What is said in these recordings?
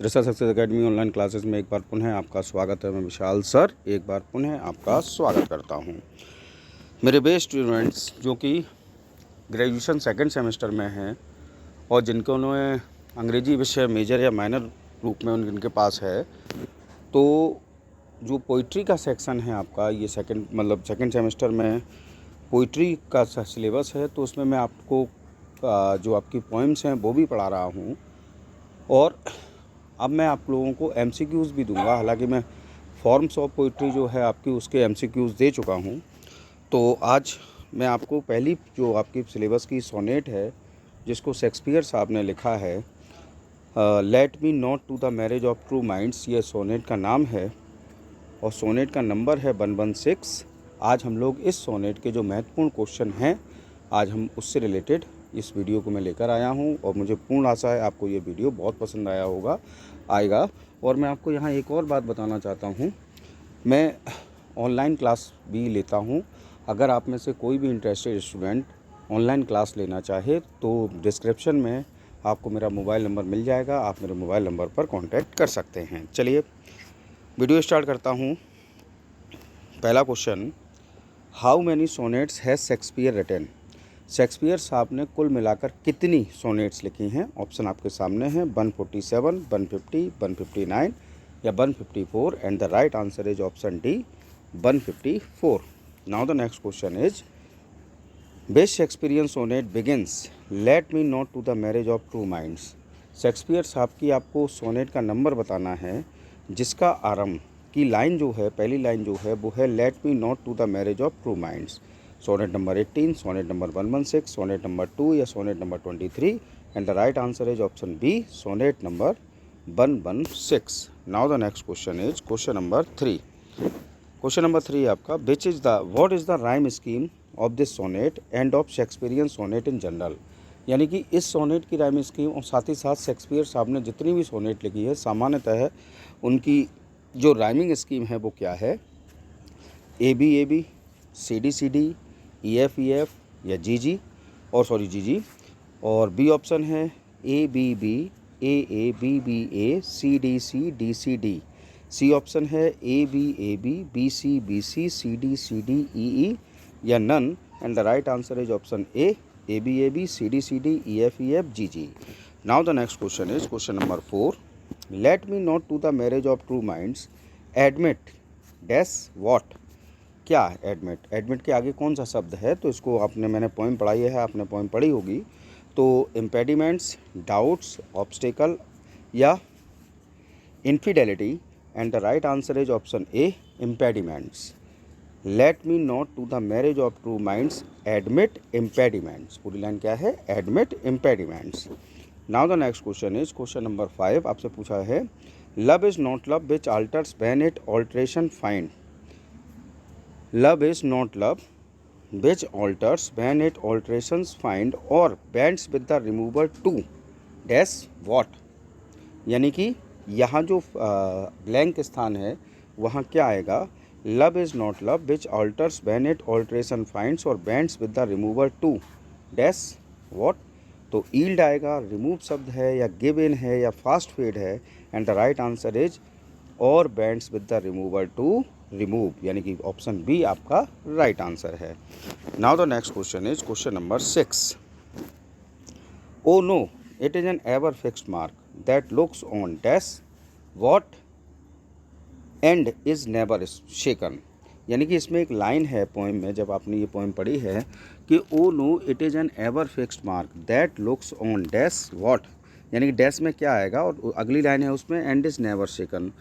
Research success academy online classes में एक बार पुनः आपका स्वागत है। मैं विशाल सर एक बार पुनः आपका स्वागत करता हूं। मेरे बेस्ट स्टूडेंट्स जो कि ग्रेजुएशन सेकंड सेमेस्टर में हैं और जिनको उन्होंने अंग्रेजी विषय मेजर या माइनर रूप में उनके पास है, तो जो पोइट्री का सेक्शन है आपका, ये सेकंड सेमेस्टर में पोइट्री का सिलेबस है, तो उसमें मैं आपको जो आपकी पोइम्स हैं वो भी पढ़ा रहा हूँ और अब मैं आप लोगों को एमसीक्यूज़ भी दूंगा। हालांकि मैं फॉर्म्स ऑफ पोइट्री जो है आपकी उसके एमसीक्यूज़ दे चुका हूं। तो आज मैं आपको पहली जो आपकी सिलेबस की सोनेट है जिसको शेक्सपियर साहब ने लिखा है, let me not to the marriage of true minds, ये सोनेट का नाम है और सोनेट का नंबर है 116। आज हम लोग इस सोनेट के जो महत्वपूर्ण क्वेश्चन हैं आज हम उससे रिलेटेड इस वीडियो को मैं लेकर आया हूं और मुझे पूर्ण आशा है आपको ये वीडियो बहुत पसंद आएगा। और मैं आपको यहाँ एक और बात बताना चाहता हूँ, मैं ऑनलाइन क्लास भी लेता हूँ। अगर आप में से कोई भी इंटरेस्टेड स्टूडेंट ऑनलाइन क्लास लेना चाहे तो डिस्क्रिप्शन में आपको मेरा मोबाइल नंबर मिल जाएगा, आप मेरे मोबाइल नंबर पर कॉन्टैक्ट कर सकते हैं। चलिए वीडियो स्टार्ट करता हूँ। पहला question, how many sonnets has Shakespeare written? Shakespeare साहब ने कुल मिलाकर कितनी सोनेट्स लिखी हैं? ऑप्शन आपके सामने हैं 147, 150, 159 या 154 and the right answer is option D 154। Now the next question is, best Shakespearean sonnet begins let me not to the marriage of true minds. Shakespeare साहब की आपको सोनेट का नंबर बताना है जिसका आरंभ की लाइन जो है, पहली लाइन जो है वो है let me not to the marriage of true minds. Sonnet number 18, sonnet number 116, sonnet number 2 या sonnet number 23 and the right answer is option B sonnet number 116। Now the next question is question number 3। Question number 3 आपका, what is the rhyme scheme of this sonnet and of Shakespearean sonnet in general? यानी कि इस sonnet की rhyme scheme और साथ ही साथ Shakespeare साहब ने जितनी भी सोनेट लिखी है सामान्यतः उनकी जो राइमिंग स्कीम है वो क्या है? A B, C D, E F या जी और बी ऑप्शन है A B, A C D D. C option है A B C C D E या none and the right answer is option A B C D E F G. Now the next question is question number 4, let me not to the marriage of true minds admit dash what? क्या admit के आगे कौन सा शब्द है? तो इसको मैंने पोइम पढ़ाई है, आपने पोइम पढ़ी होगी। तो इम्पेडिमेंट्स, डाउट्स, ऑब्स्टेकल या infidelity and the right answer is option A impediments. Let me not to the marriage of true minds admit impediments. पूरी लाइन क्या है? Admit impediments. Now the next question is question number 5। आपसे पूछा है, love is not love which alters when it alteration find. Love is not love which alters when it alterations find or bends with the remover to dash what? यानी कि यहाँ जो blank स्थान है वहाँ क्या आएगा? Love is not love which alters when it alteration finds or bends with the remover to dash what? तो yield आएगा, remove शब्द है या give in है या fast fade है and the right answer is और bends with the remover to remove, यानी कि ऑप्शन बी आपका राइट आंसर है। Now the next question is question number 6। O no it is an ever fixed mark that looks on dash what and is never shaken. यानी कि इसमें एक line है poem में, जब आपने ये पोइम पढ़ी है कि O no it is an ever fixed mark that looks on dash what, यानी कि डैश में क्या आएगा और अगली लाइन है उसमें एंड इज नेवर शेकन।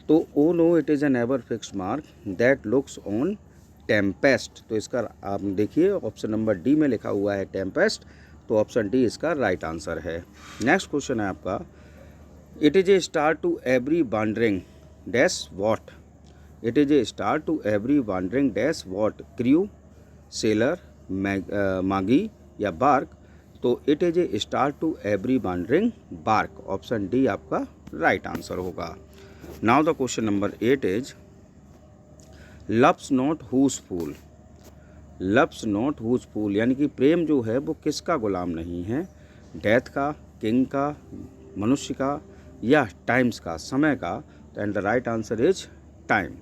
तो O no it is an ever fixed mark that looks on tempest. तो इसका आप देखिए ऑप्शन नंबर डी में लिखा हुआ है टेम्पेस्ट, तो ऑप्शन डी इसका राइट आंसर है। नेक्स्ट क्वेश्चन है आपका, it is a star to every wandering dash what? It is a star to every wandering dash what? Crew, sailor, magi या बार्क? तो it is a star to every wandering bark, option D आपका right answer होगा। Now the question number 8 is, loves not whose fool. Loves not whose fool यानी कि प्रेम जो है वो किसका गुलाम नहीं है? डेथ का, किंग का, मनुष्य का या टाइम्स का, समय का, तो and the right answer is time.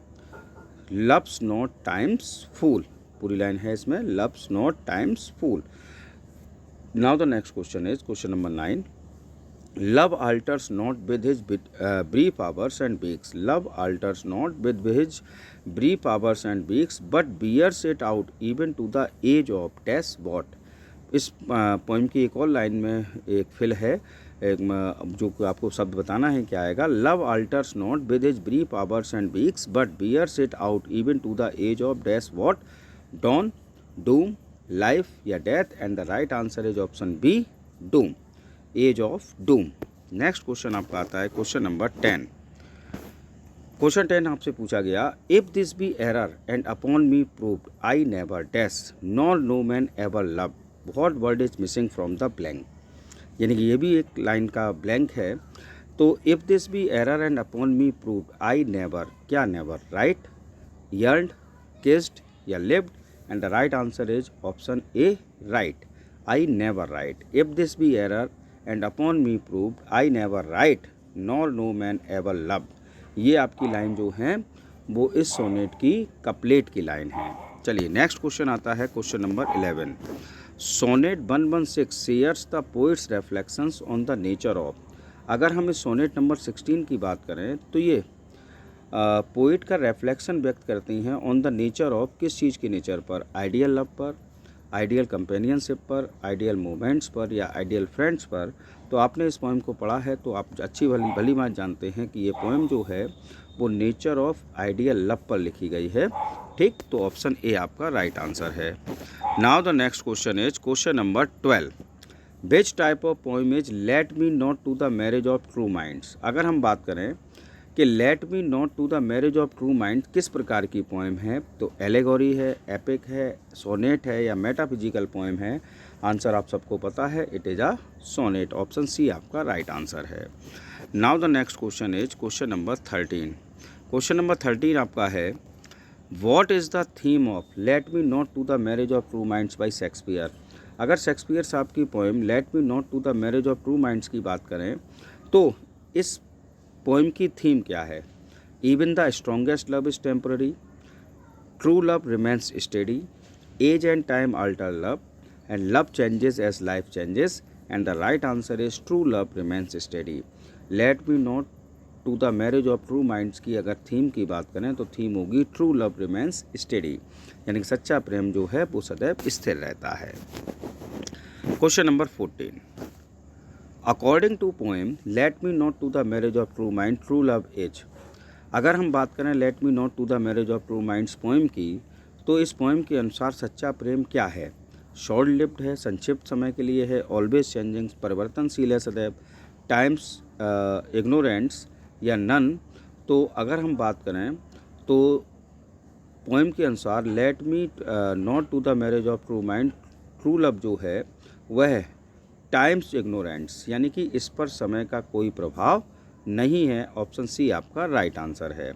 Loves not times fool, पूरी लाइन है इसमें, loves not times fool. Now the next question is question number 9। Love alters not with his brief hours and weeks. Love alters not with his brief hours and weeks, but bears it out even to the age of dash what. इस poem की एक और line में एक fill है, जो आपको शब्द बताना है क्या आएगा। Love alters not with his brief hours and weeks but bears it out even to the edge of dash what, dawn, doom, life या death, and the right answer is option B, doom, edge of doom. Next question आपका आता है question number 10। Question 10 आपसे पूछा गया, if this be error and upon me proved I never dash nor no man ever love, what word is missing from the blank. यानी कि ये भी एक लाइन का ब्लैंक है। तो if this be error and upon me proved I never, क्या never, write, yearned, kissed या lived, and the right answer is option A, write, I never write. If this be error and upon me proved I never write nor no man ever love. ये आपकी line जो है वो इस sonnet की couplet की line है। चलिए नेक्स्ट क्वेश्चन आता है question number 11। Sonnet 116 shares the poets reflections on the nature of. अगर हम इस सोनेट नंबर 16 की बात करें तो ये पोइट का रिफ्लेक्शन व्यक्त करती हैं ऑन द नेचर ऑफ, किस चीज़ की नेचर पर, आइडियल लव पर, आइडियल कंपेनियनशिप पर, आइडियल मोमेंट्स पर या आइडियल फ्रेंड्स पर। तो आपने इस पोएम को पढ़ा है तो आप अच्छी भली बात जानते हैं कि ये पोएम जो है वो नेचर ऑफ आइडियल लव पर लिखी गई है। ठीक, तो ऑप्शन ए आपका राइट आंसर है। Now the next question is question number 12। Which type of poem is let me not to the marriage of true minds. अगर हम बात करें कि let me not to the marriage of true mind किस प्रकार की poem है, तो एलेगोरी है, एपिक है, सोनेट है या मेटाफिजिकल पोएम है। आंसर आप सबको पता है, it is a sonnet, option C आपका राइट आंसर है। Now the next question is question number 13। Question number 13 आपका है, what is the theme of let me not to the marriage of true minds by Shakespeare. अगर Shakespeare साहब की poem let me not to the marriage of true minds की बात करें तो इस पोएम की थीम क्या है। Even the strongest love is temporary, true love remains steady, as and time alter love, and love changes as life changes, and the right answer is true love remains steady. Let me not to the marriage of true minds की अगर theme की बात करें तो theme होगी true love remains steady, यानी कि सच्चा प्रेम जो है वो सदैव स्थिर रहता है। Question number 14। According to poem let me not to the marriage of true mind true love is. अगर हम बात करें let me not to the marriage of true minds poem की तो इस पोएम के अनुसार सच्चा प्रेम क्या है। शॉर्ट लिव्ड है, संक्षिप्त समय के लिए है, ऑलवेज चेंजिंग, परिवर्तनशील है सदैव, टाइम्स इग्नोरेंट्स या नन। तो अगर हम बात करें तो पोएम के अनुसार let me not to the marriage of true mind true love जो है वह टाइम्स इग्नोरेंट्स, यानी कि इस पर समय का कोई प्रभाव नहीं है। ऑप्शन सी आपका राइट आंसर है।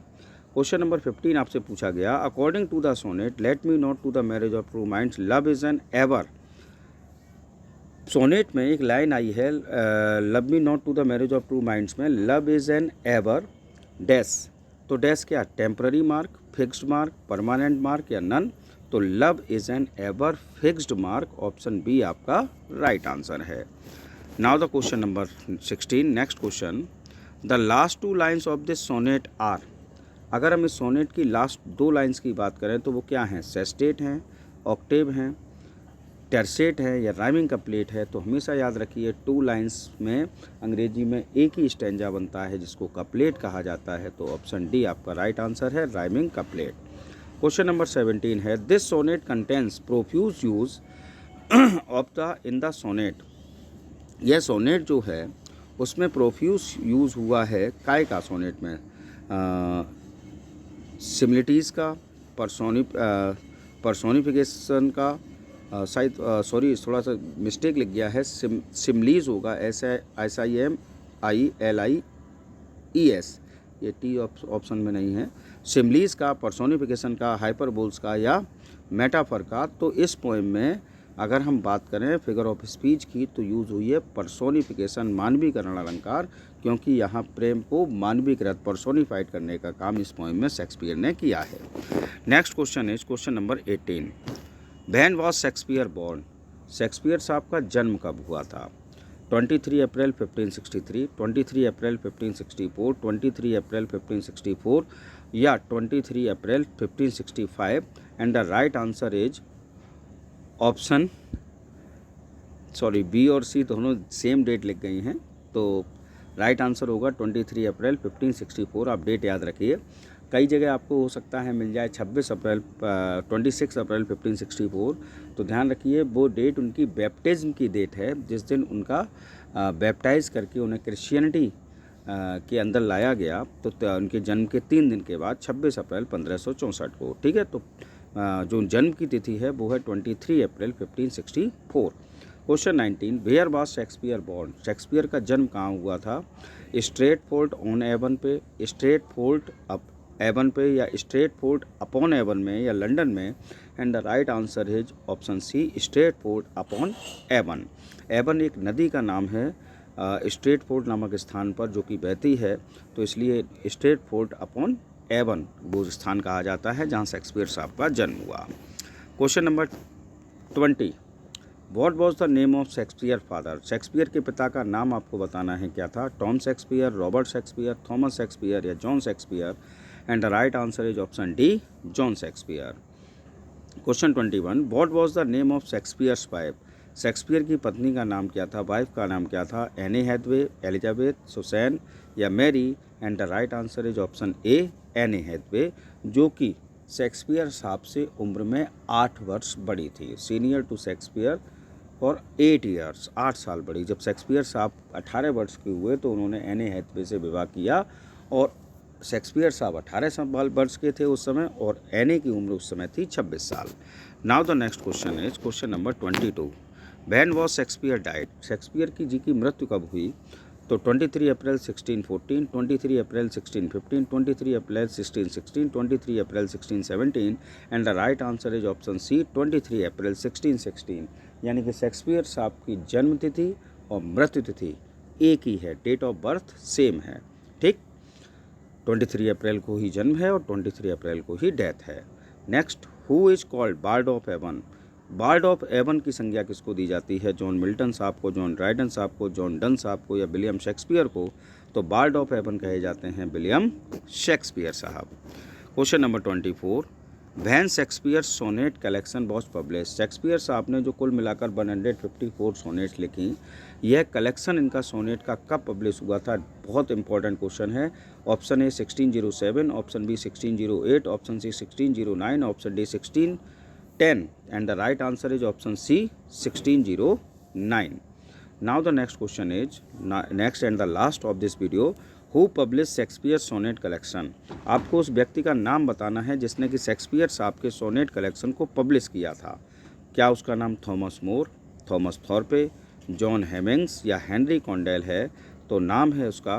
क्वेश्चन नंबर 15 आपसे पूछा गया, according to the sonnet let me not to the marriage of true minds love is an ever. Sonnet में एक लाइन आई है love me not to the marriage of true minds में love is an ever dash. तो dash क्या, temporary mark, fixed mark, permanent mark या none. तो love is an ever fixed mark, option B आपका right answer है। Now the question number 16 next question, the last two lines of this sonnet are. अगर हम इस sonnet की last 2 lines की बात करें तो वो क्या हैं, सेस्टेट हैं, ऑक्टेव हैं, टर्सेट है या राइमिंग कपलेट है। तो हमेशा याद रखिए 2 लाइन्स में अंग्रेजी में एक ही स्टैंजा बनता है जिसको कपलेट कहा जाता है। तो ऑप्शन डी आपका राइट आंसर है, राइमिंग कपलेट। क्वेश्चन नंबर 17 है, this sonnet contains profuse use of the in the sonnet. यह सोनेट जो है उसमें प्रोफ्यूज यूज़ हुआ है काय का सोनेट में, सिमिलिटीज़ का, पर्सोनिफिकेशन का, शायद सॉरी थोड़ा सा मिस्टेक लिख गया है, सिमलीज होगा, SIMILIES, ये टी ऑप्शन में नहीं है। सिमलीज का, पर्सोनिफिकेशन का, हाइपरबोल्स का या मेटाफर का। तो इस पोएम में अगर हम बात करें फिगर ऑफ स्पीच की तो यूज़ हुई है पर्सोनिफिकेशन, मानवीकरण अलंकार, क्योंकि यहाँ प्रेम को मानवीकृत पर्सोनिफाइड करने का काम इस पोएम में शेक्सपियर ने किया है। Next question is question number 18। When was Shakespeare born? Shakespeare साहब का जन्म कब हुआ था? 23 अप्रैल 1563, 23 अप्रैल 1564, 23 अप्रैल 1564 या 23 April 1565। And the right answer is option B और सी दोनों सेम डेट लिख गई हैं, तो राइट आंसर होगा 23 अप्रैल 1564। आप डेट याद रखिए। कई जगह आपको हो सकता है मिल जाए 26 अप्रैल 1564, तो ध्यान रखिए वो डेट उनकी बैप्टिज्म की डेट है, जिस दिन उनका बैप्टाइज करके उन्हें क्रिश्चियनिटी के अंदर लाया गया, तो उनके जन्म के 3 दिन के बाद 26 अप्रैल 1564 को। ठीक है, तो जो जन्म की तिथि है वो है 23 April 1564। Question 19। Where was Shakespeare born? Shakespeare का जन्म कहाँ हुआ था? स्ट्रेटफोर्ड ऑन एवन पे, स्ट्रेटफोर्ड अप एवन पे, या स्ट्रेटफोर्ड अपॉन एवन में, या लंदन में। And the right answer is option C, Stratford upon Avon. Avon एक नदी का नाम है स्ट्रेटफोर्ड नामक स्थान पर जो कि बहती है, तो इसलिए स्ट्रेटफोर्ड अपॉन एवन वो स्थान कहा जाता है जहाँ शेक्सपियर साहब का जन्म हुआ। Question number 20। What was the name of Shakespeare father? Shakespeare के पिता का नाम आपको बताना है क्या था? Tom Shakespeare, Robert Shakespeare, Thomas Shakespeare या John Shakespeare. And the right answer is option D, John Shakespeare. Question 21। What was the name of Shakespeare's wife? Shakespeare की पत्नी का नाम क्या था, वाइफ का नाम क्या था? एनी हैथवे, एलिजाबेथ, सुसैन या Mary. And the right answer is option A, Anne Hathaway, जो कि शेक्सपियर साहब से उम्र में 8 वर्ष बड़ी थी। Senior to Shakespeare for 8 years, 8 साल बड़ी। जब शेक्सपियर साहब 18 वर्ष के हुए तो उन्होंने एनी हैथवे से विवाह किया, और शेक्सपियर साहब 18 वर्ष के थे उस समय, और एनी की उम्र उस समय थी 26 साल। Now the next question is question number 22। When was Shakespeare died? Shakespeare की जी की मृत्यु कब हुई? तो 23 April 1614, 23 April 1615, 23 April 1616, 23 April 1617। And the right answer is option C, 23 April 1616। यानी कि शेक्सपियर साहब की जन्म तिथि और मृत्यु तिथि एक ही है, डेट ऑफ बर्थ सेम है। ठीक, 23 अप्रैल को ही जन्म है और 23 अप्रैल को ही डेथ है। Next, who is called bard of Avon? Bard of Avon की संज्ञा किसको दी जाती है? जॉन मिल्टन साहब को, जॉन ड्राइडन साहब को, जॉन डन साहब को या विलियम शेक्सपियर को? तो बार्ड ऑफ एवन कहे जाते हैं विलियम शेक्सपियर साहब। Question number 24। When Shakespeare sonnet collection was publish? Shakespeare साहब ने जो कुल मिलाकर 154 सोनेट्स लिखी, यह कलेक्शन इनका सोनेट का कब पब्लिश हुआ था? बहुत इंपॉर्टेंट क्वेश्चन है। Option A 1607, option B 1608, option C 1609, option D 1610। And the right answer is option C, 1609। Now the next question is next and the last of this video. Who publish Shakespeare sonnet collection? आपको उस व्यक्ति का नाम बताना है जिसने कि Shakespeare साहब के सोनेट कलेक्शन को पब्लिश किया था। क्या उसका नाम Thomas More, Thomas Thorpe, John Heminges या हेनरी कॉन्डेल है? तो नाम है उसका,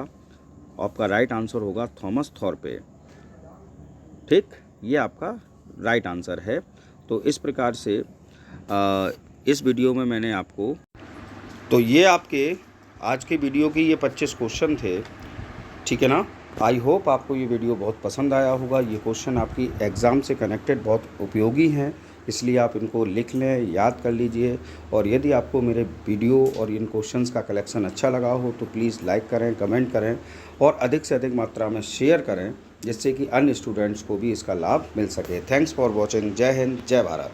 आपका राइट आंसर होगा थॉमस थॉर्पे। ठीक, ये आपका राइट आंसर है। तो इस प्रकार से इस वीडियो में मैंने आपको, तो ये आपके आज के वीडियो के ये 25 क्वेश्चन थे। ठीक है ना? आई होप आपको ये वीडियो बहुत पसंद आया होगा। ये क्वेश्चन आपकी एग्ज़ाम से कनेक्टेड बहुत उपयोगी हैं, इसलिए आप इनको लिख लें, याद कर लीजिए। और यदि आपको मेरे वीडियो और इन क्वेश्चंस का कलेक्शन अच्छा लगा हो तो प्लीज़ लाइक करें, कमेंट करें और अधिक से अधिक मात्रा में शेयर करें, जिससे कि अन्य स्टूडेंट्स को भी इसका लाभ मिल सके। Thanks for watching. जय हिंद, जय भारत।